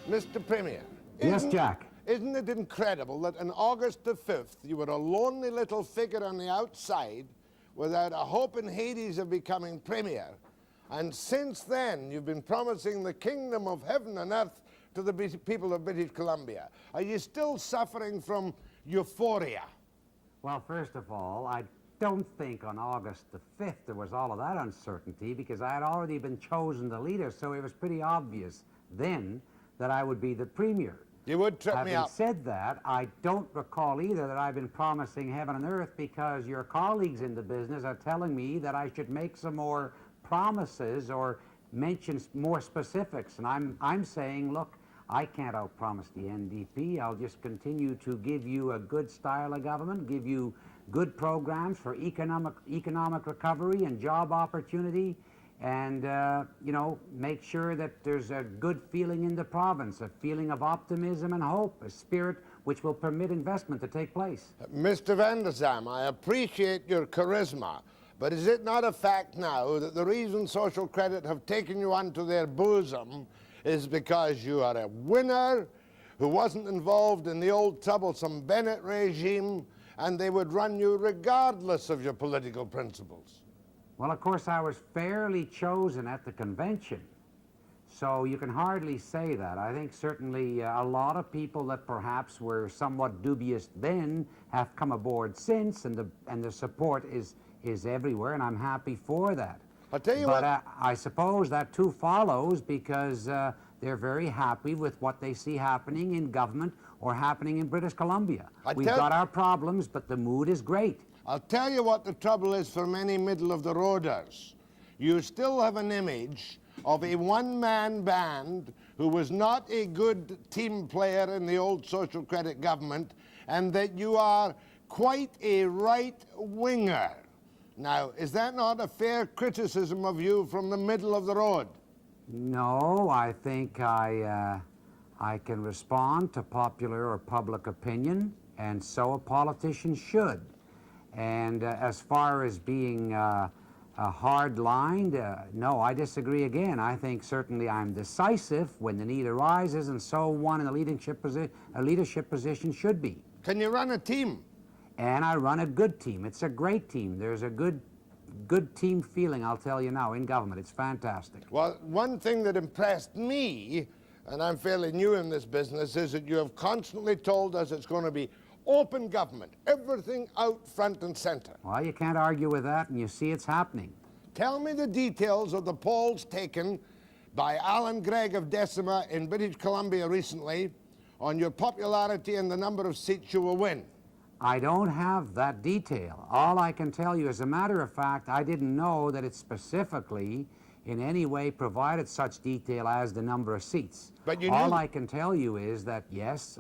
Mr. Premier. Yes, Jack. Isn't it incredible that on August the 5th, you were a lonely little figure on the outside without a hope in Hades of becoming Premier, and since then you've been promising the kingdom of heaven and earth to the people of British Columbia? Are you still suffering from euphoria? Well, first of all, I don't think on August the 5th there was all of that uncertainty, because I had already been chosen the leader, so it was pretty obvious then that I would be the Premier. You would trip me up. Having said that, I don't recall either that I've been promising heaven and earth, because your colleagues in the business are telling me that I should make some more promises or mention more specifics. And I'm saying, look, I can't outpromise the NDP. I'll just continue to give you a good style of government, give you good programs for economic recovery and job opportunity, and, you know, make sure that there's a good feeling in the province, a feeling of optimism and hope, a spirit which will permit investment to take place. Mr. Vander Zalm, I appreciate your charisma, but is it not a fact now that the reason Social Credit have taken you onto their bosom is because you are a winner who wasn't involved in the old troublesome Bennett regime, and they would run you regardless of your political principles? Well, of course, I was fairly chosen at the convention, so you can hardly say that. I think certainly a lot of people that perhaps were somewhat dubious then have come aboard since, and the support is everywhere, and I'm happy for that. I'll tell you what. I suppose that too follows because they're very happy with what they see happening in government or happening in British Columbia. We've got our problems, but the mood is great. I'll tell you what the trouble is for many middle-of-the-roaders. You still have an image of a one-man band who was not a good team player in the old Social Credit government, and that you are quite a right-winger. Now, is that not a fair criticism of you from the middle of the road? No, I think I can respond to popular or public opinion, and so a politician should. And as far as being hard-lined, no, I disagree again. I think certainly I'm decisive when the need arises, and so one in a leadership position should be. Can you run a team? And I run a good team. It's a great team. There's a good team feeling, I'll tell you now, in government. It's fantastic. Well, one thing that impressed me, and I'm fairly new in this business, is that you have constantly told us it's going to be open government, everything out front and center. Well, you can't argue with that, and you see it's happening. Tell me the details of the polls taken by Alan Gregg of Decima in British Columbia recently on your popularity and the number of seats you will win. I don't have that detail. All I can tell you, as a matter of fact, I didn't know that it specifically in any way provided such detail as the number of seats. But you knew. All I can tell you is that, yes,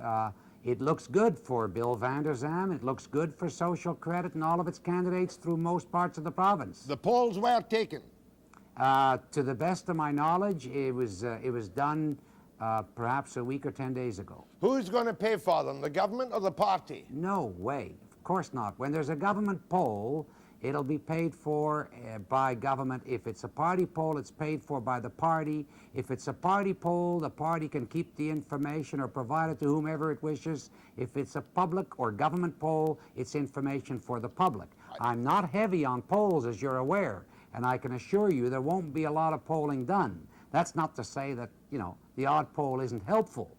it looks good for Bill Vander Zalm, it looks good for Social Credit and all of its candidates through most parts of the province. The polls were taken. To the best of my knowledge, it was done perhaps a week or 10 days ago. Who's going to pay for them, the government or the party? No way, of course not. When there's a government poll, it'll be paid for by government. If it's a party poll, it's paid for by the party. If it's a party poll, the party can keep the information or provide it to whomever it wishes. If it's a public or government poll, it's information for the public. I'm not heavy on polls, as you're aware, and I can assure you there won't be a lot of polling done. That's not to say that, you know, the odd poll isn't helpful.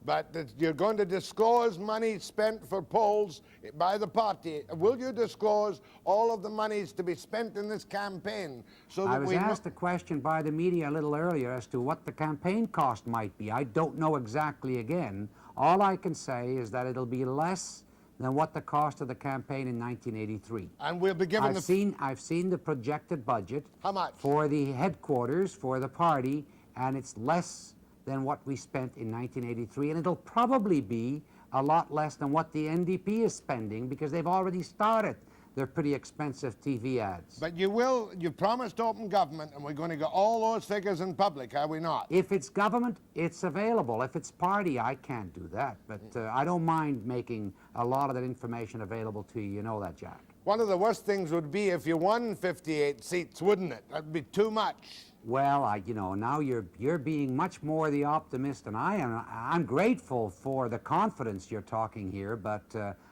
But you're going to disclose money spent for polls by the party. Will you disclose all of the monies to be spent in this campaign? So that I was asked a question by the media a little earlier as to what the campaign cost might be. I don't know exactly again. All I can say is that it'll be less than what the cost of the campaign in 1983. And we'll be given I've seen the projected budget. How much? For the headquarters, for the party, and it's less than what we spent in 1983, and it'll probably be a lot less than what the NDP is spending, because they've already started their pretty expensive TV ads. But you promised open government, and we're going to get all those figures in public, are we not? If it's government, it's available. If it's party, I can't do that. But I don't mind making a lot of that information available to you. You know that, Jack. One of the worst things would be if you won 58 seats, wouldn't it? That'd be too much. Well, you know, now you're being much more the optimist than I am. I'm grateful for the confidence you're talking here, but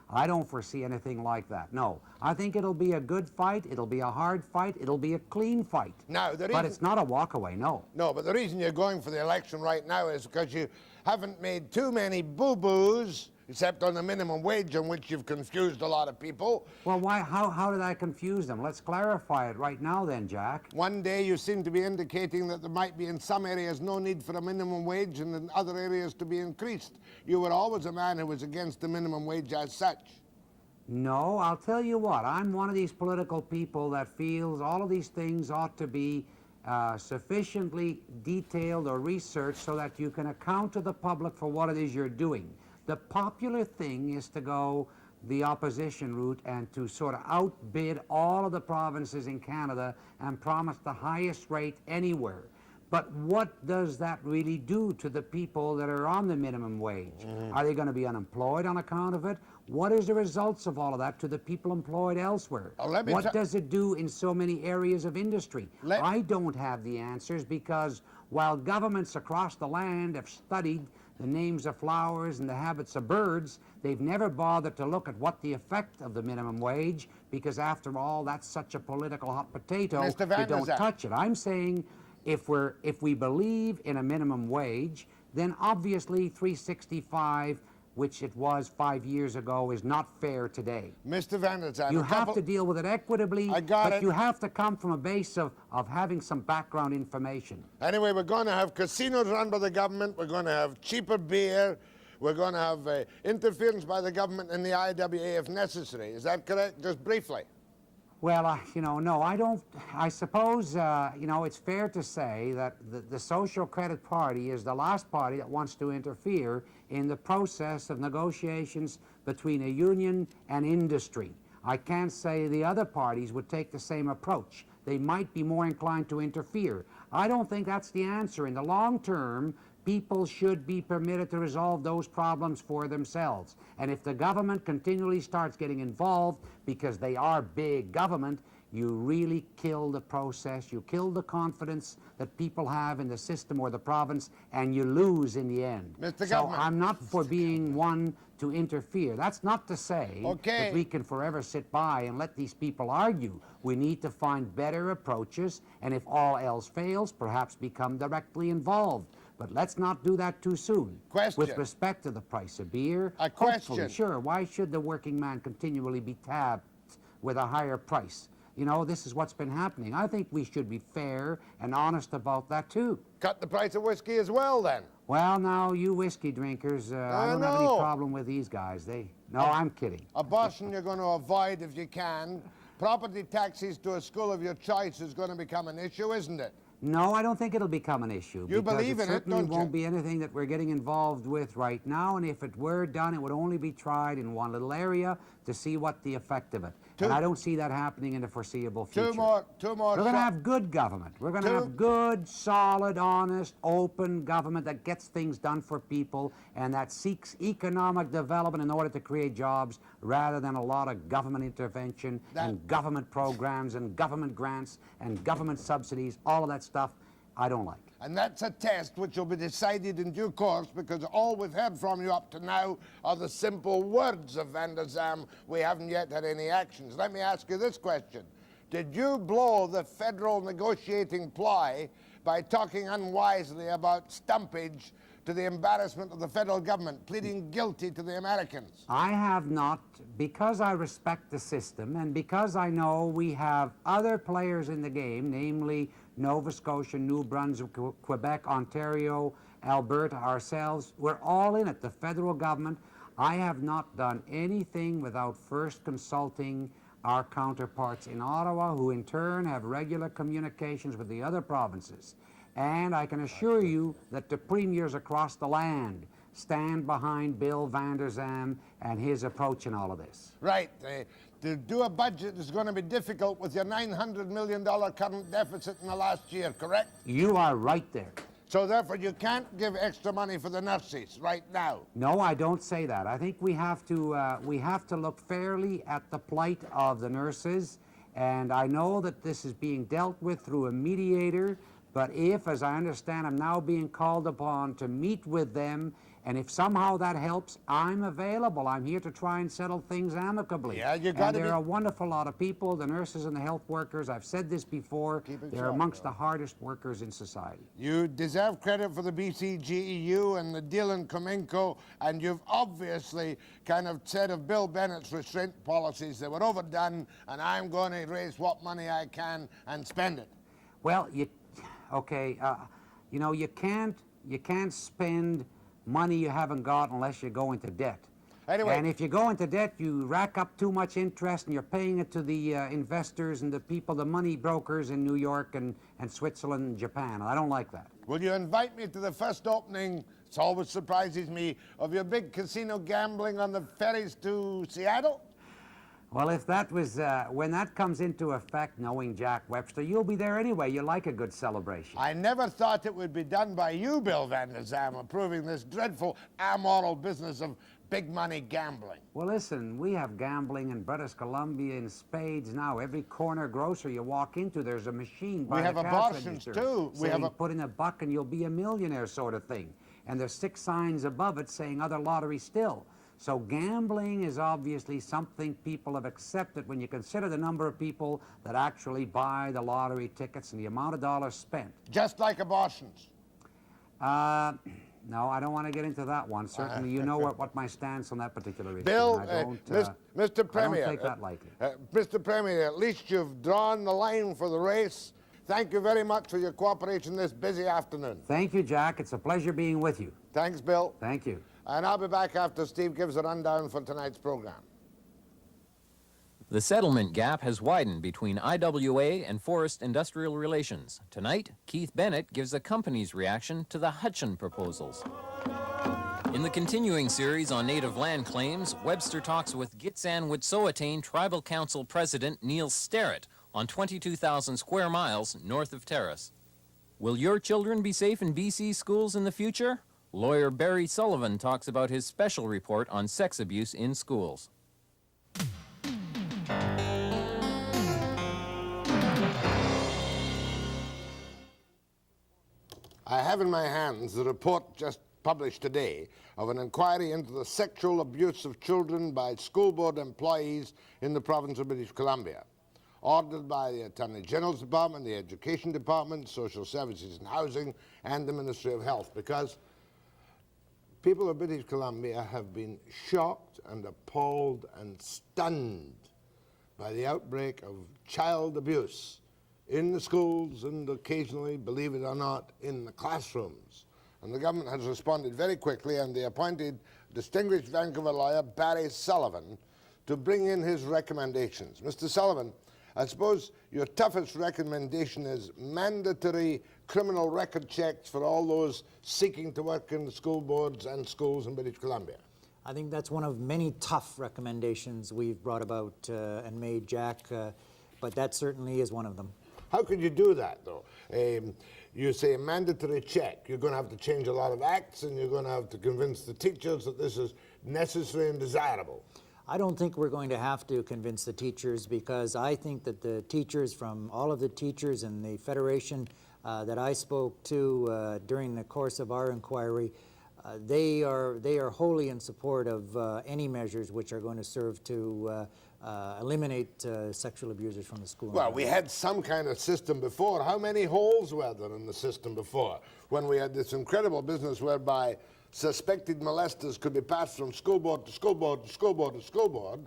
I don't foresee anything like that. No, I think it'll be a good fight. It'll be a hard fight. It'll be a clean fight. Now, but it's not a walkaway, no. No, but the reason you're going for the election right now is because you haven't made too many boo-boos, except on the minimum wage, on which you've confused a lot of people. Well, why? How did I confuse them? Let's clarify it right now then, Jack. One day you seem to be indicating that there might be in some areas no need for a minimum wage and in other areas to be increased. You were always a man who was against the minimum wage as such. No, I'll tell you what, I'm one of these political people that feels all of these things ought to be sufficiently detailed or researched so that you can account to the public for what it is you're doing. The popular thing is to go the opposition route and to sort of outbid all of the provinces in Canada and promise the highest rate anywhere. But what does that really do to the people that are on the minimum wage? Are they going to be unemployed on account of it? What is the results of all of that to the people employed elsewhere? What does it do in so many areas of industry? I don't have the answers because while governments across the land have studied the names of flowers and the habits of birds, they've never bothered to look at what the effect of the minimum wage, because after all, that's such a political hot potato, they don't touch it. I'm saying if we believe in a minimum wage, then obviously 365, which it was 5 years ago, is not fair today. Mr. Vander Zalm, you have to deal with it equitably, but you have to come from a base of having some background information. Anyway, we're going to have casinos run by the government, we're going to have cheaper beer, we're going to have interference by the government in the I.W.A. if necessary. Is that correct? Just briefly. Well, you know, no, I don't. I suppose, you know, it's fair to say that the Social Credit Party is the last party that wants to interfere in the process of negotiations between a union and industry. I can't say the other parties would take the same approach. They might be more inclined to interfere. I don't think that's the answer. In the long term, people should be permitted to resolve those problems for themselves. And if the government continually starts getting involved, because they are big government, you really kill the process, you kill the confidence that people have in the system or the province, and you lose in the end. So I'm not for being one to interfere. That's not to say that we can forever sit by and let these people argue. We need to find better approaches, and if all else fails, perhaps become directly involved. But let's not do that too soon. With respect to the price of beer, hopefully, sure, why should the working man continually be tabbed with a higher price? You know, this is what's been happening. I think we should be fair and honest about that, too. Cut the price of whiskey as well, then. Well, now, you whiskey drinkers, I don't have any problem with these guys. No, I'm kidding. Abortion you're going to avoid if you can. Property taxes to a school of your choice is going to become an issue, isn't it? No, I don't think it'll become an issue. You believe in it, don't you? It certainly won't be anything that we're getting involved with right now, and if it were done, it would only be tried in one little area to see what the effect of it. And I don't see that happening in the foreseeable future. Two more. We're going to have good government. We're going to have good, solid, honest, open government that gets things done for people and that seeks economic development in order to create jobs rather than a lot of government intervention and government programs and government grants and government subsidies, all of that stuff I don't like. And that's a test which will be decided in due course, because all we've heard from you up to now are the simple words of Vander Zalm. We haven't yet had any actions. Let me ask you this question. Did you blow the federal negotiating ply by talking unwisely about stumpage to the embarrassment of the federal government, pleading guilty to the Americans? I have not, because I respect the system and because I know we have other players in the game, namely Nova Scotia, New Brunswick, Quebec, Ontario, Alberta, ourselves. We're all in it, the federal government. I have not done anything without first consulting our counterparts in Ottawa, who in turn have regular communications with the other provinces. And I can assure you that the premiers across the land stand behind Bill Vander Zalm and his approach in all of this. Right. To do a budget is going to be difficult with your $900 million current deficit in the last year, correct? You are right there. So therefore you can't give extra money for the nurses right now. No, I don't say that. I think we have to look fairly at the plight of the nurses, and I know that this is being dealt with through a mediator, but if, as I understand, I'm now being called upon to meet with them, and if somehow that helps, I'm available. I'm here to try and settle things amicably. Yeah, you and gotta there are a wonderful lot of people, the nurses and the health workers. I've said this before. They're short, amongst the hardest workers in society. You deserve credit for the BCGEU and the deal in Cominco, and you've obviously kind of said of Bill Bennett's restraint policies, they were overdone, and I'm going to raise what money I can and spend it. Well, you know, you can't spend money you haven't got unless you go into debt. Anyway. And if you go into debt, you rack up too much interest and you're paying it to the investors and the people, the money brokers in New York and Switzerland and Japan. I don't like that. Will you invite me to the first opening, it always surprises me, of your big casino gambling on the ferries to Seattle? Well, if that was, when that comes into effect, knowing Jack Webster, you'll be there anyway. You like a good celebration. I never thought it would be done by you, Bill Vander Zalm, approving this dreadful amoral business of big money gambling. Well, listen, we have gambling in British Columbia in spades now. Every corner grocer you walk into, there's a machine by We have the cash abortions, register too. We saying, have put in $1 and you'll be a millionaire sort of thing. And there's 6 signs above it saying other lottery still. So gambling is obviously something people have accepted when you consider the number of people that actually buy the lottery tickets and the amount of dollars spent. Just like abortions. No, I don't want to get into that one. Certainly, you know what my stance on that particular issue. Bill, I don't, Mr. Premier, I don't take that lightly. Mr. Premier, at least you've drawn the line for the race. Thank you very much for your cooperation this busy afternoon. Thank you, Jack. It's a pleasure being with you. Thanks, Bill. Thank you. And I'll be back after Steve gives a rundown for tonight's program. The settlement gap has widened between I.W.A. and Forest Industrial Relations. Tonight, Keith Bennett gives the company's reaction to the Hutchin proposals. In the continuing series on native land claims, Webster talks with Gitksan-Wet'suwet'en Tribal Council President Neil Sterritt on 22,000 square miles north of Terrace. Will your children be safe in BC schools in the future? Lawyer Barry Sullivan talks about his special report on sex abuse in schools. I have in my hands the report just published today of an inquiry into the sexual abuse of children by school board employees in the province of British Columbia, ordered by the Attorney General's Department, the Education Department, Social Services and Housing, and the Ministry of Health, because people of British Columbia have been shocked and appalled and stunned by the outbreak of child abuse in the schools and occasionally, believe it or not, in the classrooms. And the government has responded very quickly, and they appointed distinguished Vancouver lawyer Barry Sullivan to bring in his recommendations. Mr. Sullivan, I suppose your toughest recommendation is mandatory criminal record checks for all those seeking to work in the school boards and schools in British Columbia. I think that's one of many tough recommendations we've brought about and made, Jack, but that certainly is one of them. How could you do that, though? You say a mandatory check. You're going to have to change a lot of acts, and you're going to have to convince the teachers that this is necessary and desirable. I don't think we're going to have to convince the teachers, because I think that the teachers, from all of the teachers in the Federation that I spoke to during the course of our inquiry, they are wholly in support of any measures which are going to serve to eliminate sexual abusers from the school. Well, we had some kind of system before. How many holes were there in the system before, when we had this incredible business whereby suspected molesters could be passed from school board to school board to school board to school board?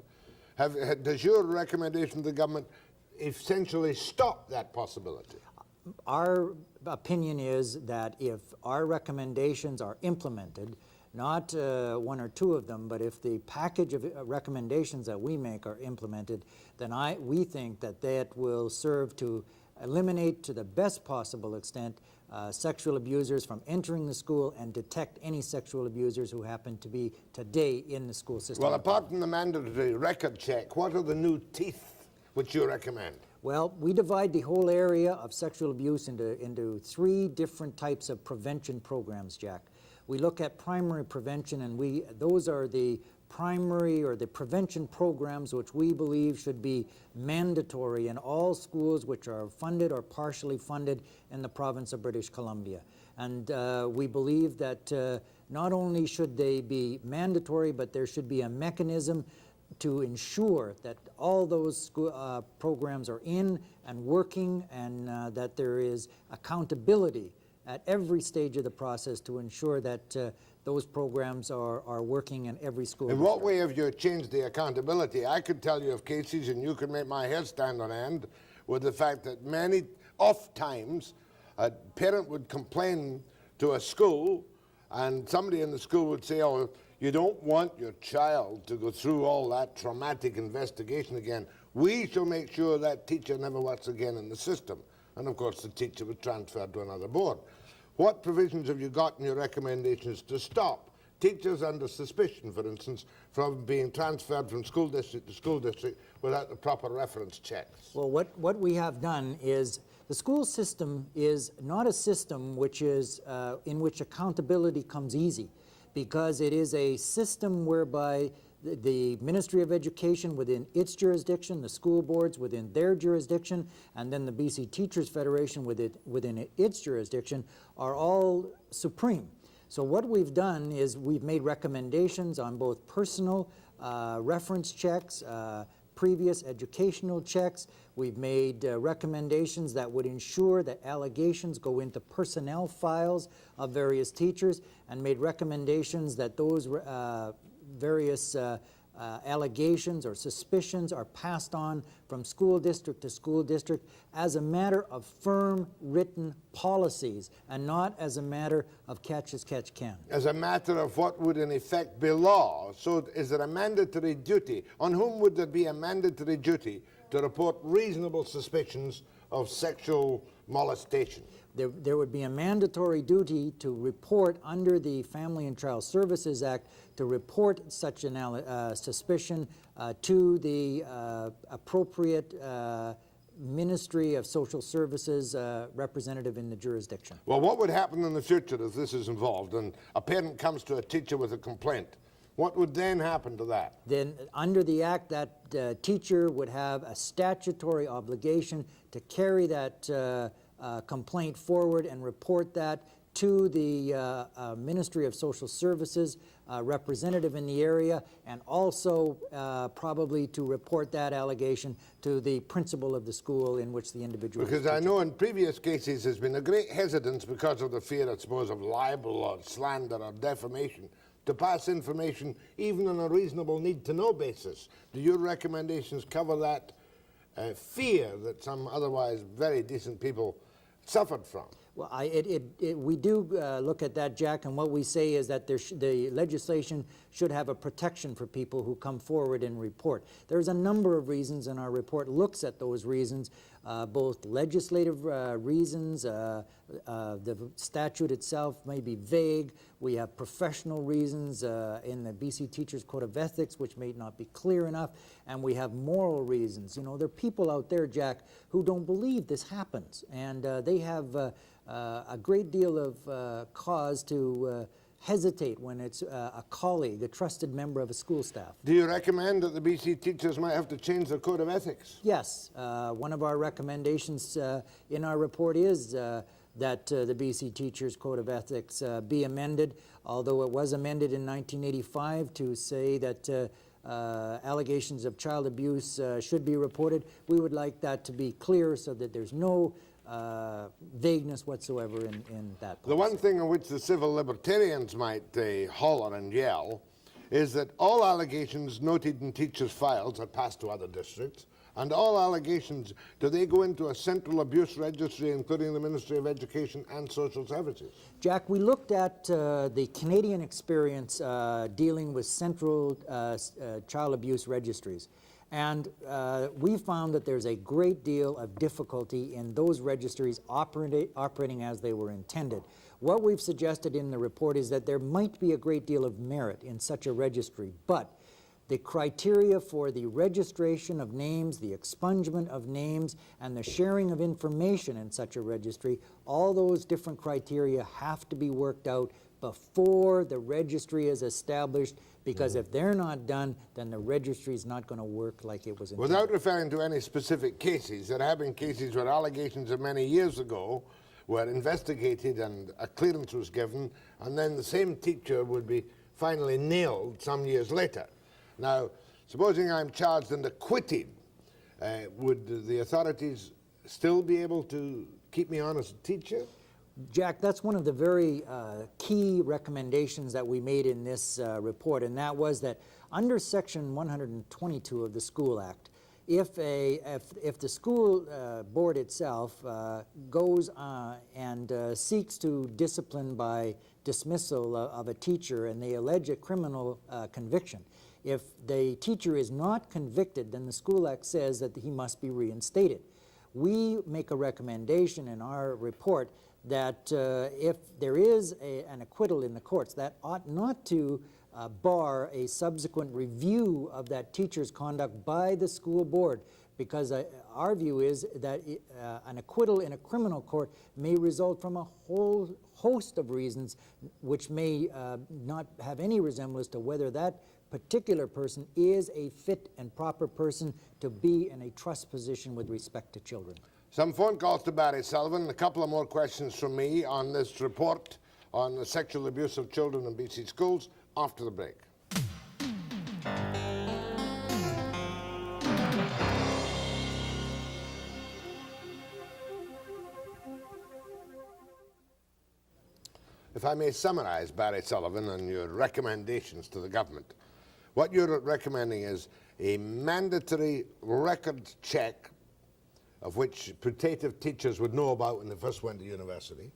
Does your recommendation to the government essentially stop that possibility? Our opinion is that if our recommendations are implemented, not one or two of them, but if the package of recommendations that we make are implemented, then we think that that will serve to eliminate to the best possible extent sexual abusers from entering the school and detect any sexual abusers who happen to be today in the school system. Well, apart from the mandatory record check, what are the new teeth which you recommend? Well, we divide the whole area of sexual abuse into 3 different types of prevention programs, Jack. We look at primary prevention, and those are the primary or the prevention programs which we believe should be mandatory in all schools which are funded or partially funded in the province of British Columbia. And we believe that not only should they be mandatory, but there should be a mechanism to ensure that all those programs are in and working, and that there is accountability at every stage of the process to ensure that those programs are working in every school. In what way have you changed the accountability? I could tell you of cases, and you could make my hair stand on end, with the fact that many, oft times, a parent would complain to a school, and somebody in the school would say, oh, you don't want your child to go through all that traumatic investigation again. We shall make sure that teacher never works again in the system. And of course the teacher was transferred to another board. What provisions have you got in your recommendations to stop teachers under suspicion, for instance, from being transferred from school district to school district without the proper reference checks? Well, what we have done is the school system is not a system which is in which accountability comes easy, because it is a system whereby the Ministry of Education within its jurisdiction, the school boards within their jurisdiction, and then the BC Teachers Federation within its jurisdiction are all supreme. So what we've done is we've made recommendations on both personal reference checks, previous educational checks. We've made recommendations that would ensure that allegations go into personnel files of various teachers, and made recommendations that those various allegations or suspicions are passed on from school district to school district as a matter of firm written policies, and not as a matter of catch as catch can. As a matter of what would in effect be law. So is there a mandatory duty? On whom would there be a mandatory duty to report reasonable suspicions of sexual molestation? There would be a mandatory duty to report under the Family and Child Services Act, to report such an suspicion to the appropriate Ministry of Social Services representative in the jurisdiction. Well, what would happen in the future if this is involved and a parent comes to a teacher with a complaint? What would then happen to that? Then under the Act, that teacher would have a statutory obligation to carry that complaint forward and report that to the Ministry of Social Services representative in the area, and also probably to report that allegation to the principal of the school in which the individual Because I know in previous cases there's been a great hesitance because of the fear, I suppose, of libel or slander or defamation to pass information even on a reasonable need-to-know basis. Do your recommendations cover that fear that some otherwise very decent people suffered from? Well, we do look at that, Jack, and what we say is that the legislation should have a protection for people who come forward and report. There's a number of reasons, and our report looks at those reasons, both legislative reasons. The statute itself may be vague. We have professional reasons in the BC Teachers Code of Ethics, which may not be clear enough, and we have moral reasons. You know, there are people out there, Jack, who don't believe this happens, and they have a great deal of cause to hesitate when it's a colleague, a trusted member of a school staff. Do you recommend that the BC teachers might have to change their code of ethics? Yes. One of our recommendations in our report is that the BC Teachers Code of Ethics be amended, although it was amended in 1985 to say that allegations of child abuse should be reported. We would like that to be clear so that there's no vagueness whatsoever in that policy. The one thing on which the civil libertarians might holler and yell is that all allegations noted in teachers' files are passed to other districts, and all allegations, do they go into a central abuse registry, including the Ministry of Education and Social Services? Jack, we looked at the Canadian experience dealing with central child abuse registries. And we found that there's a great deal of difficulty in those registries operating as they were intended. What we've suggested in the report is that there might be a great deal of merit in such a registry, but the criteria for the registration of names, the expungement of names, and the sharing of information in such a registry, all those different criteria have to be worked out before the registry is established, because if they're not done, then the registry is not going to work like it was intended. Without referring to any specific cases, there have been cases where allegations of many years ago were investigated and a clearance was given, and then the same teacher would be finally nailed some years later. Now, supposing I'm charged and acquitted, would the authorities still be able to keep me on as a teacher? Jack, that's one of the very key recommendations that we made in this report, and that was that under Section 122 of the School Act, if the school board itself goes and seeks to discipline by dismissal of a teacher and they allege a criminal conviction, if the teacher is not convicted, then the School Act says that he must be reinstated. We make a recommendation in our report that if there is an acquittal in the courts, that ought not to bar a subsequent review of that teacher's conduct by the school board, because our view is that an acquittal in a criminal court may result from a whole host of reasons which may not have any resemblance to whether that particular person is a fit and proper person to be in a trust position with respect to children. Some phone calls to Barry Sullivan, a couple of more questions from me on this report on the sexual abuse of children in BC schools after the break. If I may summarize, Barry Sullivan, and your recommendations to the government, what you're recommending is a mandatory record check of which putative teachers would know about when they first went to university.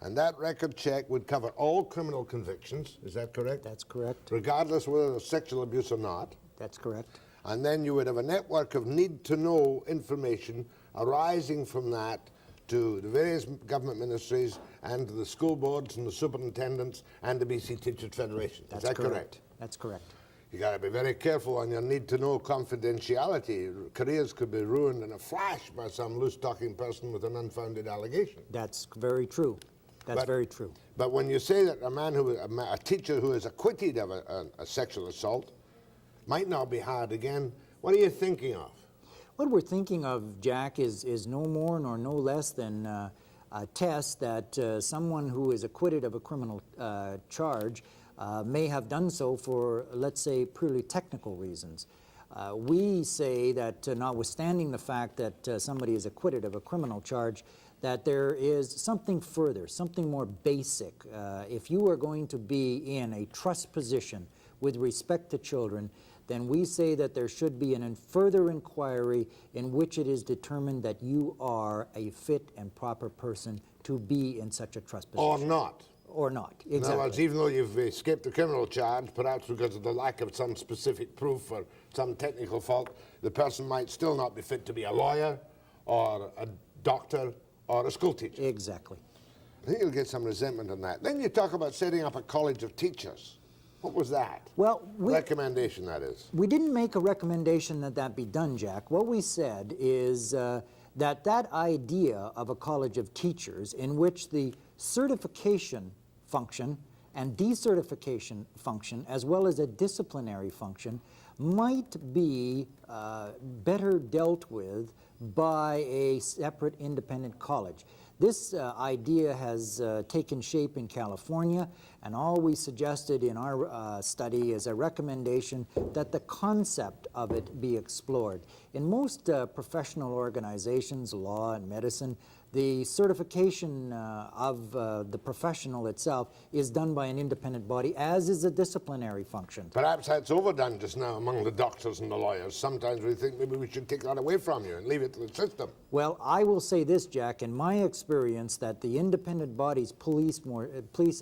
And that record check would cover all criminal convictions, is that correct? That's correct. Regardless whether there's sexual abuse or not. That's correct. And then you would have a network of need-to-know information arising from that to the various government ministries and to the school boards and the superintendents and the BC Teachers Federation. Is that correct? That's correct. You got to be very careful on your need-to-know confidentiality. Careers could be ruined in a flash by some loose-talking person with an unfounded allegation. That's very true. That's very true. But when you say that a teacher who is acquitted of a sexual assault might not be hired again, what are you thinking of? What we're thinking of, Jack, is no more nor no less than a test that someone who is acquitted of a criminal charge may have done so for, let's say, purely technical reasons. We say that notwithstanding the fact that somebody is acquitted of a criminal charge, that there is something further, something more basic. If you are going to be in a trust position with respect to children, then we say that there should be a further inquiry in which it is determined that you are a fit and proper person to be in such a trust position. Or not. Or not, exactly. In other words, even though you've escaped a criminal charge, perhaps because of the lack of some specific proof or some technical fault, the person might still not be fit to be a lawyer or a doctor or a school teacher. Exactly. I think you'll get some resentment on that. Then you talk about setting up a college of teachers. What was that? Well, recommendation, that is. We didn't make a recommendation that that be done, Jack. What we said is that idea of a college of teachers in which the certification function and decertification function, as well as a disciplinary function, might be better dealt with by a separate independent college. This idea has taken shape in California, and all we suggested in our study is a recommendation that the concept of it be explored. In most professional organizations, law and medicine, the certification of the professional itself is done by an independent body, as is a disciplinary function. Perhaps that's overdone just now among the doctors and the lawyers. Sometimes we think maybe we should take that away from you and leave it to the system. Well, I will say this, Jack, in my experience, that the independent bodies police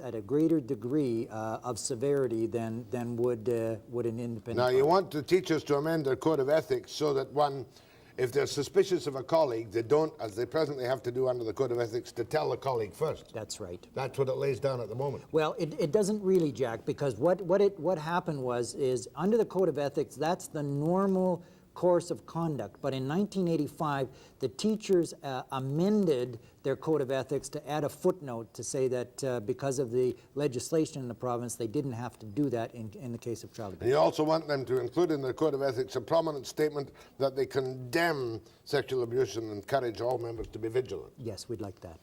at a greater degree of severity than would an independent Now, body. you want the teachers to amend their code of ethics so that one if they're suspicious of a colleague, they don't, as they presently have to do under the Code of Ethics, to tell the colleague first. That's right. That's what it lays down at the moment. Well, it doesn't really, Jack, because what happened is under the Code of Ethics, that's the normal course of conduct. But in 1985, the teachers amended their Code of Ethics to add a footnote to say that because of the legislation in the province, they didn't have to do that in the case of child abuse. And you also want them to include in their Code of Ethics a prominent statement that they condemn sexual abuse and encourage all members to be vigilant. Yes, we'd like that.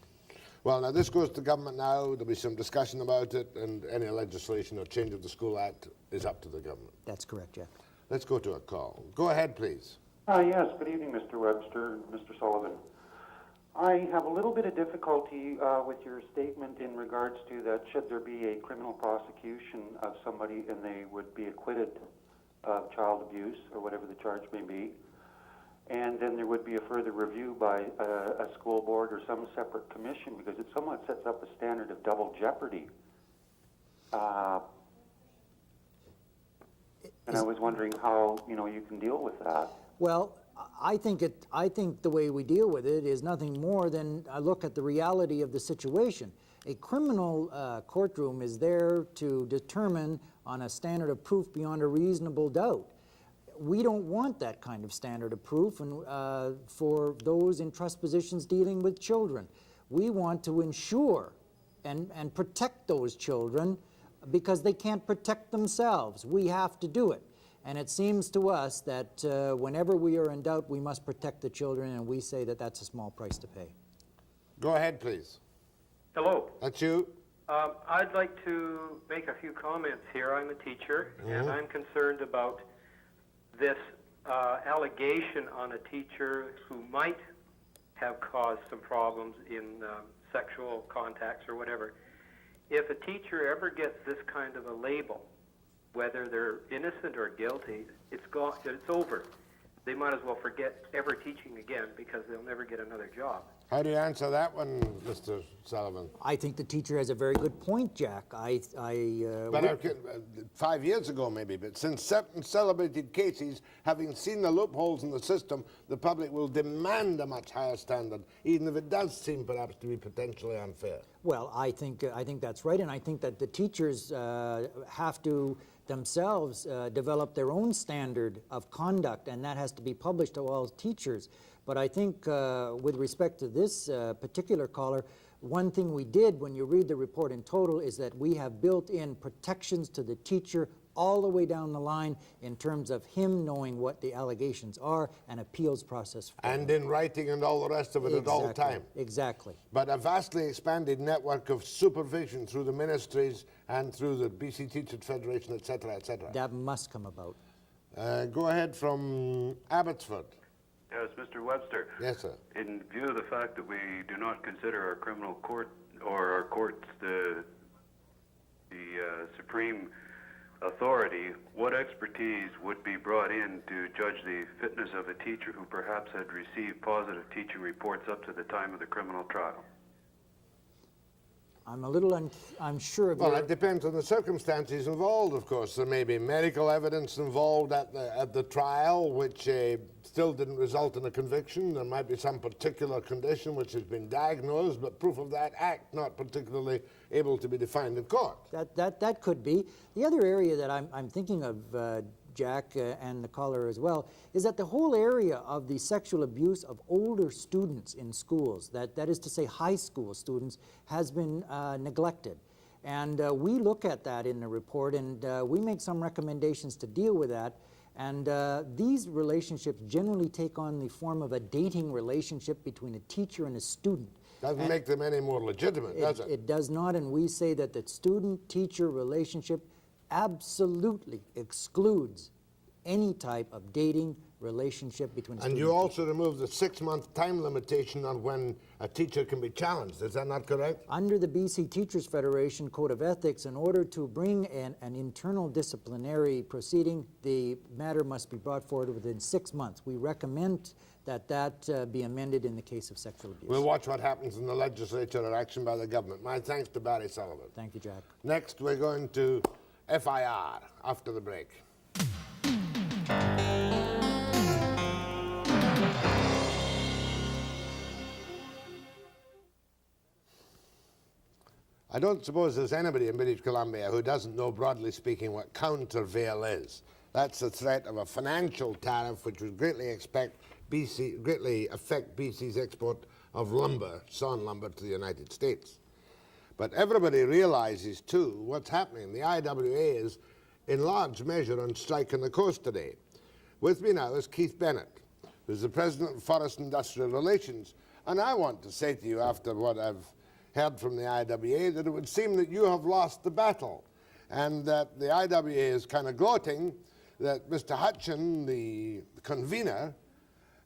Well, now this goes to government now. There'll be some discussion about it, and any legislation or change of the School Act is up to the government. That's correct, Jack. Let's go to a call. Go ahead, please. Yes, good evening, Mr. Webster and Mr. Sullivan. I have a little bit of difficulty with your statement in regards to that should there be a criminal prosecution of somebody and they would be acquitted of child abuse or whatever the charge may be, and then there would be a further review by a school board or some separate commission, because it somewhat sets up a standard of double jeopardy. And I was wondering how, you can deal with that. Well, I think the way we deal with it is nothing more than a look at the reality of the situation. A criminal courtroom is there to determine on a standard of proof beyond a reasonable doubt. We don't want that kind of standard of proof for those in trust positions dealing with children. We want to ensure and protect those children because they can't protect themselves. We have to do it. And it seems to us that whenever we are in doubt, we must protect the children, and we say that that's a small price to pay. Go ahead, please. Hello. That's you. I'd like to make a few comments here. I'm a teacher, and I'm concerned about this allegation on a teacher who might have caused some problems in sexual contacts or whatever. If a teacher ever gets this kind of a label, whether they're innocent or guilty, it's gone, it's over. They might as well forget ever teaching again because they'll never get another job. How do you answer that one, Mr. Sullivan? I think the teacher has a very good point, Jack. But 5 years ago, maybe, but since certain celebrated cases, having seen the loopholes in the system, the public will demand a much higher standard, even if it does seem perhaps to be potentially unfair. Well, I think that's right, and I think that the teachers have to themselves develop their own standard of conduct, and that has to be published to all teachers. But I think with respect to this particular caller, one thing we did when you read the report in total is that we have built in protections to the teacher all the way down the line in terms of him knowing what the allegations are and appeals process. And in writing and all the rest of it at all time. Exactly. But a vastly expanded network of supervision through the ministries and through the BC Teachers Federation, etc., etc. That must come about. Go ahead from Abbotsford. Yes, Mr. Webster. Yes, sir. In view of the fact that we do not consider our criminal court or our courts the supreme authority, what expertise would be brought in to judge the fitness of a teacher who perhaps had received positive teaching reports up to the time of the criminal trial? I'm a little unsure of Well, it depends on the circumstances involved, of course. There may be medical evidence involved at the trial, which still didn't result in a conviction. There might be some particular condition which has been diagnosed, but proof of that act not particularly able to be defined in court. That could be. The other area that I'm thinking of, Jack, and the caller as well, is that the whole area of the sexual abuse of older students in schools, that is to say high school students, has been neglected. And we look at that in the report, and we make some recommendations to deal with that. And these relationships generally take on the form of a dating relationship between a teacher and a student. Doesn't make them any more legitimate, does it? It does not, and we say that the student-teacher relationship absolutely excludes any type of dating relationship between a And student you also remove the 6-month time limitation on when a teacher can be challenged. Is that not correct? Under the BC Teachers Federation Code of Ethics, in order to bring an internal disciplinary proceeding, the matter must be brought forward within 6 months. We recommend that be amended in the case of sexual abuse. We'll watch what happens in the legislature or action by the government. My thanks to Barry Sullivan. Thank you, Jack. Next, we're going to F.I.R. after the break. I don't suppose there's anybody in British Columbia who doesn't know, broadly speaking, what countervail is. That's the threat of a financial tariff which would greatly affect BC's export of lumber, sawn lumber, to the United States. But everybody realizes, too, what's happening. The I.W.A. is, in large measure, on strike on the coast today. With me now is Keith Bennett, who's the president of Forest Industrial Relations. And I want to say to you, after what I've heard from the I.W.A., that it would seem that you have lost the battle, and that the I.W.A. is kind of gloating that Mr. Hutchin, the convener,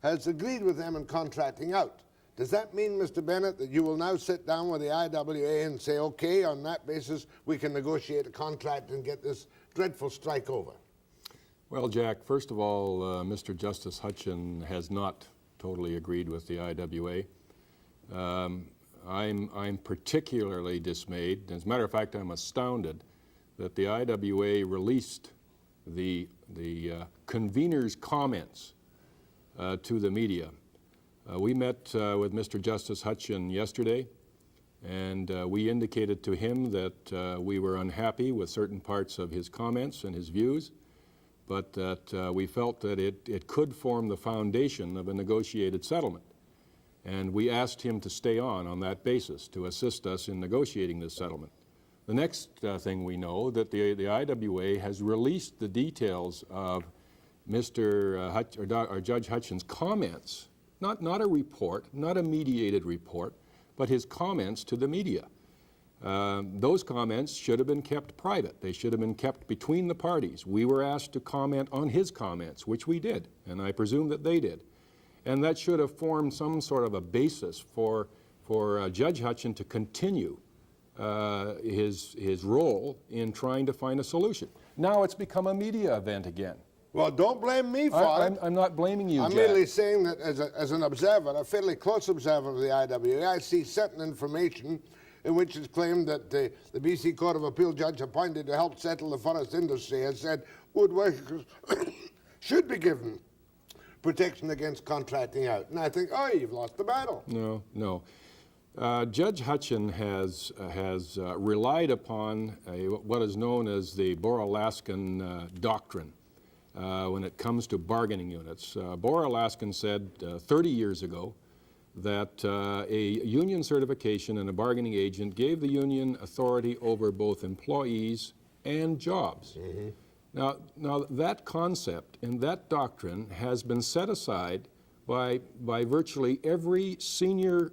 has agreed with them in contracting out. Does that mean, Mr. Bennett, that you will now sit down with the I.W.A. and say, okay, on that basis, we can negotiate a contract and get this dreadful strike over? Well, Jack, first of all, Mr. Justice Hutchin has not totally agreed with the I.W.A. I'm particularly dismayed. As a matter of fact, I'm astounded that the I.W.A. released the convener's comments to the media. We met with Mr. Justice Hutchin yesterday, and we indicated to him that we were unhappy with certain parts of his comments and his views, but that we felt that it could form the foundation of a negotiated settlement. And we asked him to stay on that basis to assist us in negotiating this settlement. The next thing we know that the I.W.A. has released the details of Mr. Judge Hutchin's comments, not a report, not a mediated report, but his comments to the media. Those comments should have been kept private. They should have been kept between the parties. We were asked to comment on his comments, which we did, and I presume that they did. And that should have formed some sort of a basis for Judge Hutchin to continue his role in trying to find a solution. Now it's become a media event again. Well, don't blame me for it. I'm not blaming you, I'm Jack. merely saying that as an observer, a fairly close observer of the I.W.A., I see certain information in which it's claimed that the BC Court of Appeal judge appointed to help settle the forest industry has said woodworkers should be given protection against contracting out. And I think, oh, you've lost the battle. No. Judge Hutchin has relied upon what is known as the Boer-Alaskan doctrine when it comes to bargaining units. Boer-Alaskan said 30 years ago that a union certification and a bargaining agent gave the union authority over both employees and jobs. Mm-hmm. Now that concept and that doctrine has been set aside by virtually every senior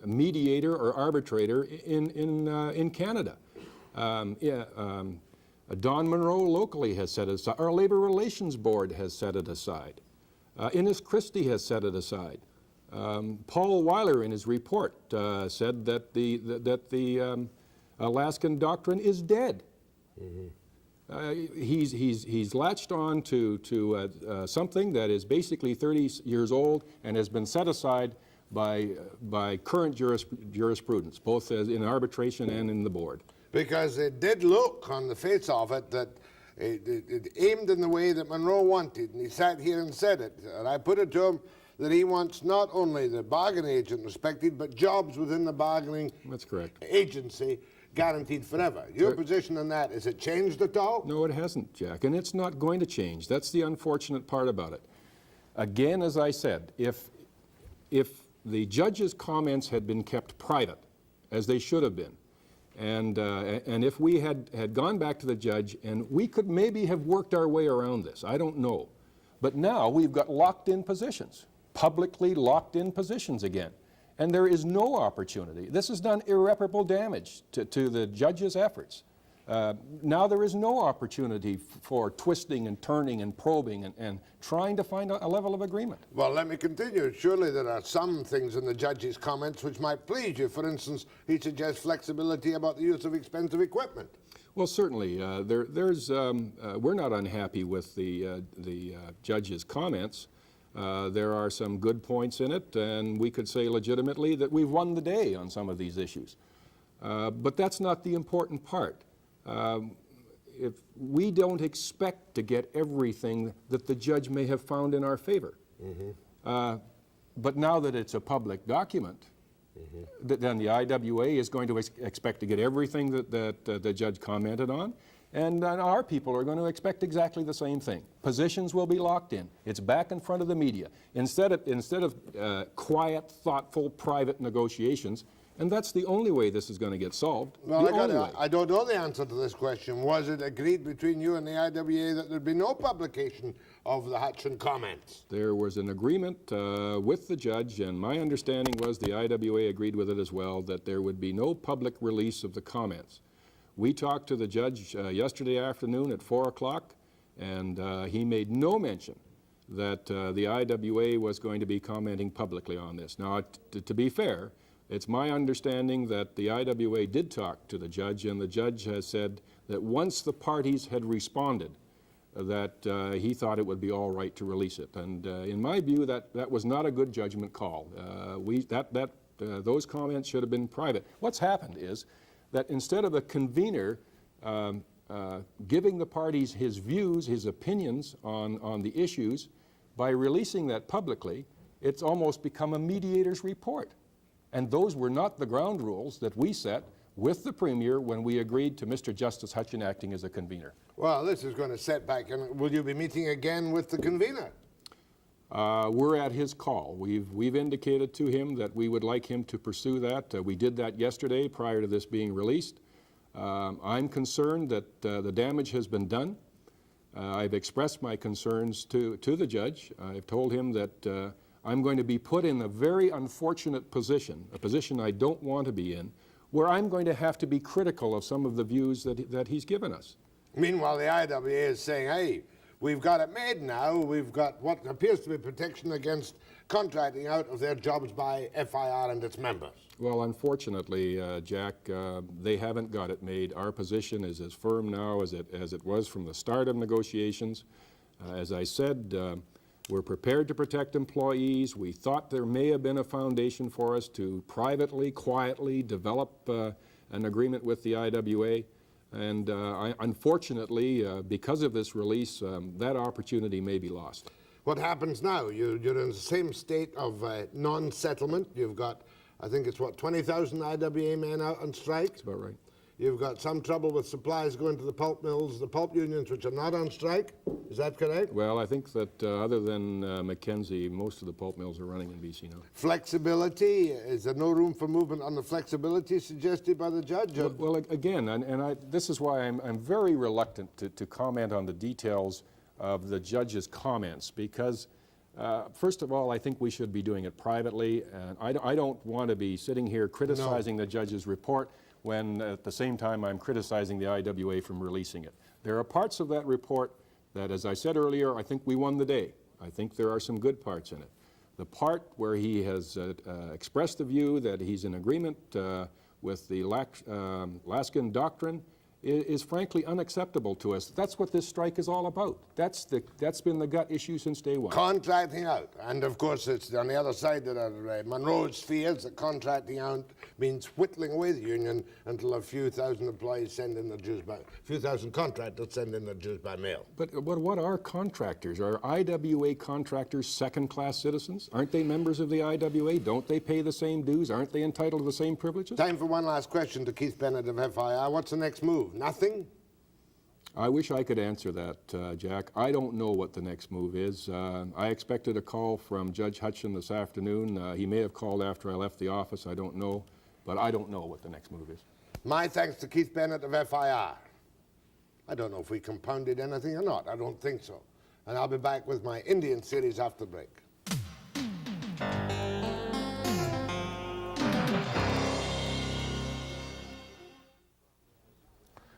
mediator or arbitrator in Canada. Don Munro locally has set it aside. Our Labor Relations Board has set it aside. Innis Christie has set it aside. Paul Weiler in his report said that the Alaskan doctrine is dead. Mm-hmm. He's latched on to something that is basically 30 years old and has been set aside by current jurisprudence, both as in arbitration and in the board. Because it did look on the face of it that it aimed in the way that Monroe wanted, and he sat here and said it. And I put it to him that he wants not only the bargaining agent respected, but jobs within the bargaining That's correct. agency guaranteed forever. Your position on that, has it changed at all? No, it hasn't, Jack, and it's not going to change. That's the unfortunate part about it. Again, as I said, if the judge's comments had been kept private, as they should have been, and if we had gone back to the judge, and we could maybe have worked our way around this, I don't know. But now we've got locked-in positions, publicly locked-in positions again. And there is no opportunity. This has done irreparable damage to the judge's efforts. Now there is no opportunity for twisting and turning and probing and trying to find a level of agreement. Well, let me continue. Surely there are some things in the judge's comments which might please you. For instance, he suggests flexibility about the use of expensive equipment. Well, certainly. We're not unhappy with the judge's comments. There are some good points in it, and we could say legitimately that we've won the day on some of these issues. But that's not the important part. If we don't expect to get everything that the judge may have found in our favor. Mm-hmm. But now that it's a public document, then the I.W.A. is going to expect to get everything that the judge commented on, and our people are going to expect exactly the same thing. Positions will be locked in. It's back in front of the media. Instead of quiet, thoughtful, private negotiations, and that's the only way this is going to get solved. Well, the only way. I don't know the answer to this question. Was it agreed between you and the I.W.A. that there'd be no publication of the Hutchin comments? There was an agreement with the judge, and my understanding was the I.W.A. agreed with it as well, that there would be no public release of the comments. We talked to the judge yesterday afternoon at 4 o'clock, and he made no mention that the I.W.A. was going to be commenting publicly on this. Now, to be fair, it's my understanding that the I.W.A. did talk to the judge, and the judge has said that once the parties had responded, that he thought it would be all right to release it. And in my view, that was not a good judgment call. Those comments should have been private. What's happened is that instead of a convener giving the parties his views, his opinions on the issues, by releasing that publicly, it's almost become a mediator's report. And those were not the ground rules that we set with the Premier when we agreed to Mr. Justice Hutchin acting as a convener. Well, this is going to set back, and will you be meeting again with the convener? We're at his call. We've indicated to him that we would like him to pursue that. We did that yesterday prior to this being released. I'm concerned that the damage has been done. I've expressed my concerns to the judge. I've told him that I'm going to be put in a very unfortunate position, a position I don't want to be in, where I'm going to have to be critical of some of the views that he's given us. Meanwhile, the I.W.A. is saying, hey, we've got it made now. We've got what appears to be protection against contracting out of their jobs by F.I.R. and its members. Well, unfortunately, Jack, they haven't got it made. Our position is as firm now as it was from the start of negotiations. As I said, we're prepared to protect employees. We thought there may have been a foundation for us to privately, quietly develop an agreement with the I.W.A. And unfortunately, because of this release, that opportunity may be lost. What happens now? You're in the same state of non-settlement. You've got, I think it's what, 20,000 I.W.A. men out on strike? That's about right. You've got some trouble with supplies going to the pulp mills, the pulp unions, which are not on strike. Is that correct? Well, I think that other than Mackenzie, most of the pulp mills are running in BC now. Flexibility, is there no room for movement on the flexibility suggested by the judge? Well, again, this is why I'm very reluctant to comment on the details of the judge's comments, because first of all, I think we should be doing it privately, and I don't want to be sitting here criticizing the judge's report when at the same time I'm criticizing the I.W.A. from releasing it. There are parts of that report that, as I said earlier, I think we won the day. I think there are some good parts in it. The part where he has expressed the view that he's in agreement with the Laskin doctrine is frankly unacceptable to us. That's what this strike is all about. That's been the gut issue since day one. Contracting out. And of course, it's on the other side that are Monroe's fears that contracting out means whittling away the union until a few thousand employees send in their dues by, a few thousand contractors send in their dues by mail. But what are contractors? Are I.W.A. contractors second-class citizens? Aren't they members of the I.W.A.? Don't they pay the same dues? Aren't they entitled to the same privileges? Time for one last question to Keith Bennett of F.I.R. What's the next move? Nothing? I wish I could answer that, Jack. I don't know what the next move is. I expected a call from Judge Hutchin this afternoon. He may have called after I left the office. I don't know. But I don't know what the next move is. My thanks to Keith Bennett of F.I.R. I don't know if we compounded anything or not. I don't think so. And I'll be back with my Indian series after the break.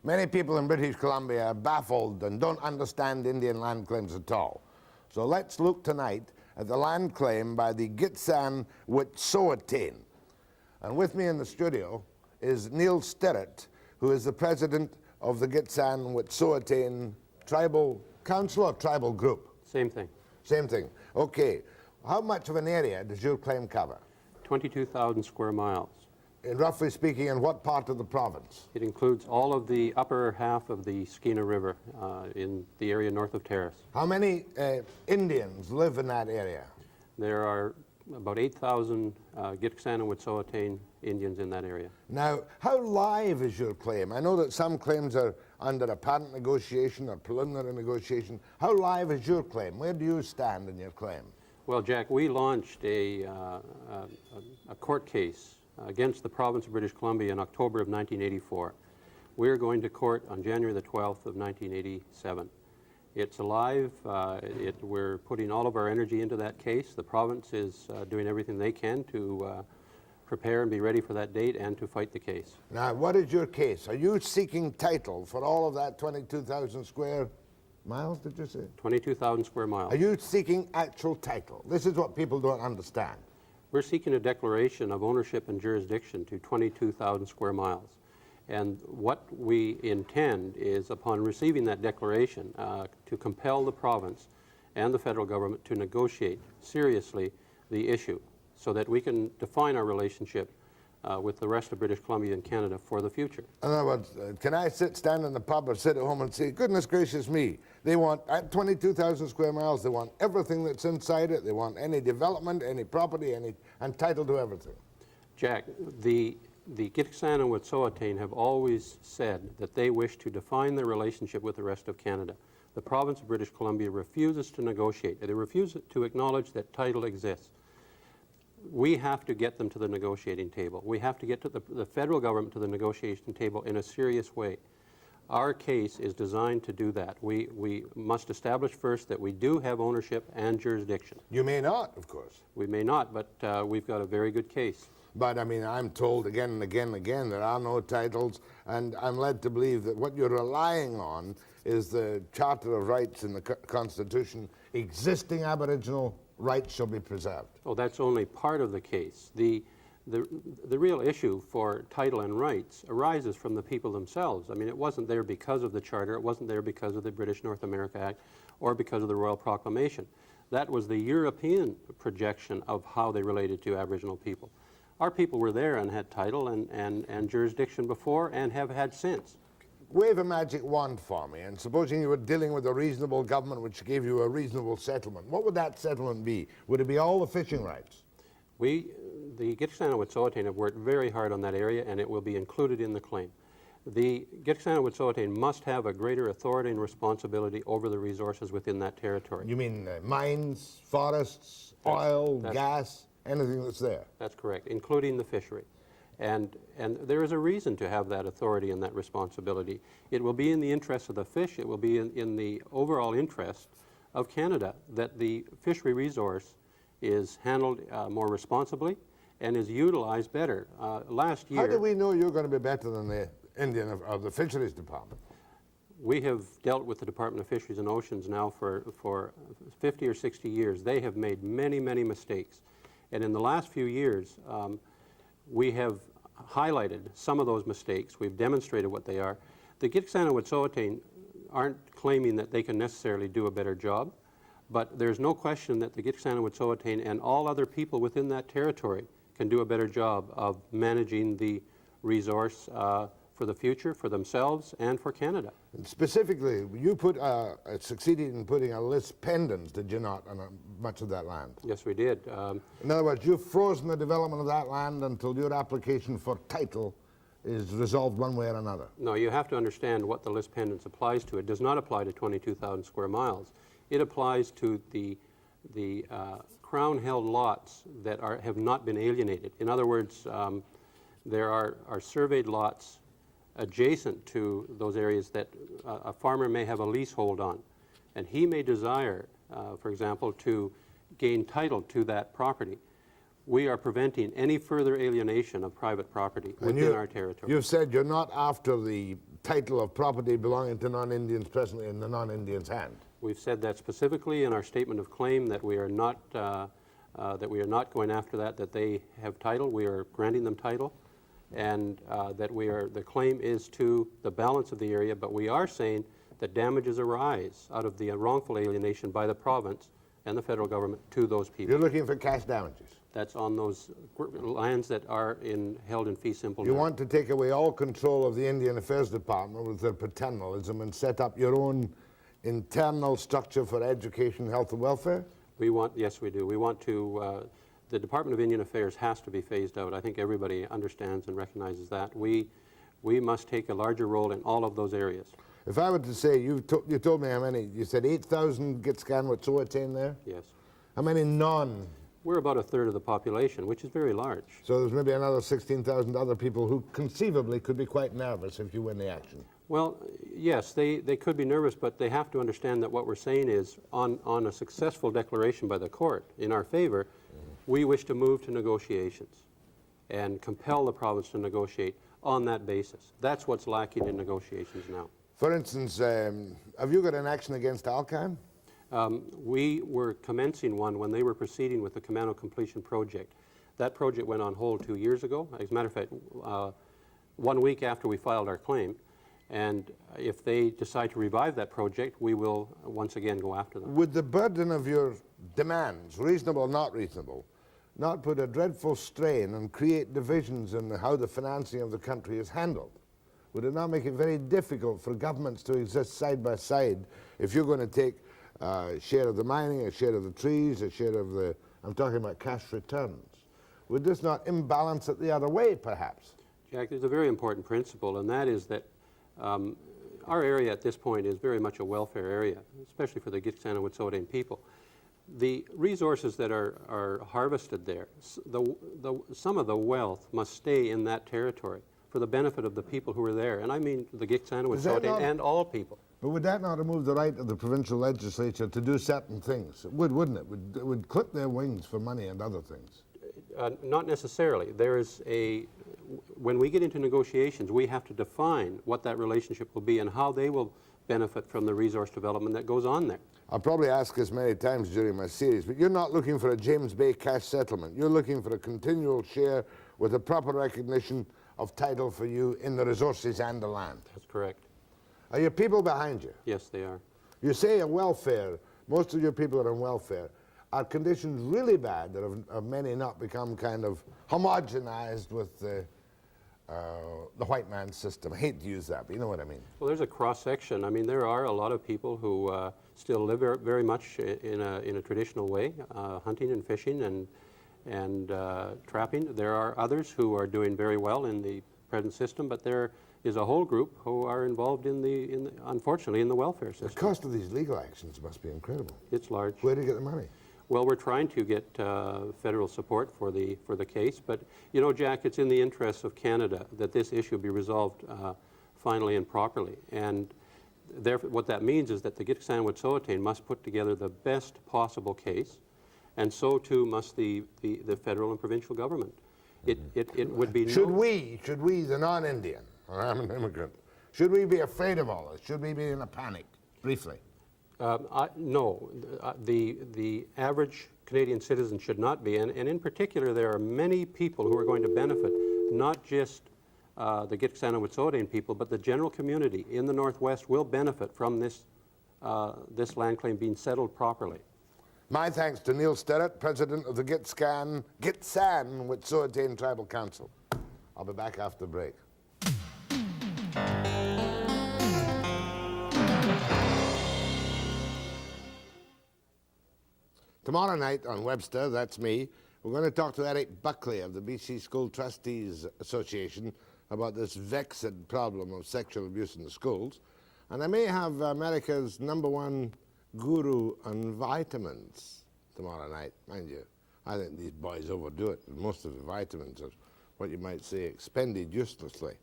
Many people in British Columbia are baffled and don't understand Indian land claims at all. So let's look tonight at the land claim by the Gitksan-Wet'suwet'en. And with me in the studio is Neil Sterritt, who is the president of the Gitksan-Wet'suwet'en Tribal Council or Tribal Group? Same thing. Same thing. Okay. How much of an area does your claim cover? 22,000 square miles. And roughly speaking, in what part of the province? It includes all of the upper half of the Skeena River in the area north of Terrace. How many Indians live in that area? There are about 8,000 Gitksan-Wet'suwet'en Indians in that area. Now, how live is your claim? I know that some claims are under a patent negotiation or preliminary negotiation. How live is your claim? Where do you stand in your claim? Well, Jack, we launched a court case against the province of British Columbia in October of 1984. We're going to court on January the 12th of 1987. It's alive. We're putting all of our energy into that case. The province is doing everything they can to prepare and be ready for that date and to fight the case. Now, what is your case? Are you seeking title for all of that 22,000 square miles, did you say? 22,000 square miles. Are you seeking actual title? This is what people don't understand. We're seeking a declaration of ownership and jurisdiction to 22,000 square miles. And what we intend is, upon receiving that declaration, to compel the province and the federal government to negotiate seriously the issue so that we can define our relationship with the rest of British Columbia and Canada for the future. In other words, can I stand in the pub or sit at home and say, goodness gracious me, they want, at 22,000 square miles, they want everything that's inside it, they want any development, any property, and title to everything. Jack, the Gitksan-Wet'suwet'en have always said that they wish to define their relationship with the rest of Canada. The province of British Columbia refuses to negotiate. They refuse to acknowledge that title exists. We have to get them to the negotiating table. We have to get to the federal government to the negotiation table in a serious way. Our case is designed to do that. We must establish first that we do have ownership and jurisdiction. You may not, of course. We may not, but we've got a very good case. But I mean, I'm told again and again and again there are no titles, and I'm led to believe that what you're relying on is the Charter of Rights in the Constitution. Existing Aboriginal rights shall be preserved. Oh, that's only part of the case. The real issue for title and rights arises from the people themselves. I mean, it wasn't there because of the Charter, it wasn't there because of the British North America Act, or because of the Royal Proclamation. That was the European projection of how they related to Aboriginal people. Our people were there and had title and jurisdiction before and have had since. Wave a magic wand for me, and supposing you were dealing with a reasonable government which gave you a reasonable settlement, what would that settlement be? Would it be all the fishing rights? The Gitksan-Wet'suwet'en have worked very hard on that area, and it will be included in the claim. The Gitksan-Wet'suwet'en must have a greater authority and responsibility over the resources within that territory. You mean mines, forests, oil, gas, anything that's there? That's correct, including the fishery. And there is a reason to have that authority and that responsibility. It will be in the interest of the fish, it will be in the overall interest of Canada that the fishery resource is handled more responsibly and is utilized better. Last year... How do we know you're going to be better than the Indian of the Fisheries Department? We have dealt with the Department of Fisheries and Oceans now for 50 or 60 years. They have made many, many mistakes. And in the last few years, we have highlighted some of those mistakes. We've demonstrated what they are. The Gitksan-Wet'suwet'en aren't claiming that they can necessarily do a better job, but there's no question that the Gitksan-Wet'suwet'en and all other people within that territory can do a better job of managing the resource for the future, for themselves, and for Canada. And specifically, you succeeded in putting a list pendants, did you not, on much of that land? Yes, we did. In other words, you've frozen the development of that land until your application for title is resolved one way or another. No, you have to understand what the list pendants applies to. It does not apply to 22,000 square miles. It applies to the Crown-held lots that have not been alienated. In other words, there are surveyed lots adjacent to those areas that a farmer may have a leasehold on. And he may desire, for example, to gain title to that property. We are preventing any further alienation of private property within our territory. You've said you're not after the title of property belonging to non-Indians presently in the non-Indians' hand. We've said that specifically in our statement of claim, that we are not going after that they have title. We are granting them title, and that the claim is to the balance of the area, but we are saying that damages arise out of the wrongful alienation by the province and the federal government to those people. You're looking for cash damages? That's on those lands that are held in fee simple. You want to take away all control of the Indian Affairs Department with their paternalism and set up your own internal structure for education, health and welfare? Yes, we do. We want to, the Department of Indian Affairs has to be phased out. I think everybody understands and recognizes that. We must take a larger role in all of those areas. If I were to say, you told me how many, you said 8,000 Gitksan-Wet'suwet'en there? Yes. How many non? We're about a third of the population, which is very large. So there's maybe another 16,000 other people who conceivably could be quite nervous if you win the action. Well, yes, they could be nervous, but they have to understand that what we're saying is on a successful declaration by the court in our favor, we wish to move to negotiations and compel the province to negotiate on that basis. That's what's lacking in negotiations now. For instance, have you got an action against Alcan? We were commencing one when they were proceeding with the Commando Completion Project. That project went on hold 2 years ago. As a matter of fact, 1 week after we filed our claim. And if they decide to revive that project, we will once again go after them. Would the burden of your demands, reasonable or not reasonable, not put a dreadful strain and create divisions in how the financing of the country is handled? Would it not make it very difficult for governments to exist side by side if you're going to take a share of the mining, a share of the trees, a share of the, I'm talking about cash returns? Would this not imbalance it the other way, perhaps? Jack, there's a very important principle, and that is that our area at this point is very much a welfare area, especially for the Gitksan-Wet'suwet'en people. The resources that are harvested there, some of the wealth must stay in that territory for the benefit of the people who are there, and I mean the Gitksan-Wet'suwet'en and all people. But would that not remove the right of the provincial legislature to do certain things? It would, wouldn't it? It would clip their wings for money and other things. Not necessarily. There is when we get into negotiations, we have to define what that relationship will be and how they will benefit from the resource development that goes on there. I'll probably ask this many times during my series, but you're not looking for a James Bay cash settlement. You're looking for a continual share with a proper recognition of title for you in the resources and the land. That's correct. Are your people behind you? Yes, they are. You say a welfare, most of your people are on welfare. Are conditions really bad that have many not become kind of homogenized with the white man's system? I hate to use that, but you know what I mean. Well, there's a cross-section. I mean, there are a lot of people who still live very much in a traditional way, hunting and fishing and trapping. There are others who are doing very well in the present system, but there is a whole group who are involved unfortunately, in the welfare system. The cost of these legal actions must be incredible. It's large. Where do you get the money? Well, we're trying to get federal support for the case, but you know, Jack, it's in the interests of Canada that this issue be resolved finally and properly. And therefore, what that means is that the Gitksan-Wet'suwet'en must put together the best possible case, and so too must the federal and provincial government. It would be Should we, the non-Indian, or I'm an immigrant, should we be afraid of all this? Should we be in a panic? Briefly. No, the average Canadian citizen should not be, and in particular there are many people who are going to benefit, not just the Gitksan-Wet'suwet'en people, but the general community in the Northwest will benefit from this land claim being settled properly. My thanks to Neil Sterritt, President of the Gitksan-Wet'suwet'en Tribal Council. I'll be back after the break. Tomorrow night on Webster, that's me, we're going to talk to Eric Buckley of the BC School Trustees Association about this vexed problem of sexual abuse in the schools. And I may have America's #1 guru on vitamins tomorrow night, mind you. I think these boys overdo it, and most of the vitamins are what you might say expended uselessly.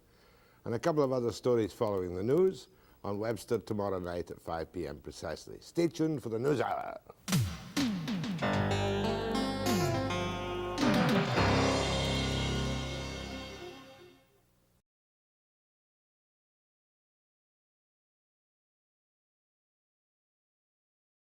And a couple of other stories following the news on Webster tomorrow night at 5 p.m. precisely. Stay tuned for the News Hour.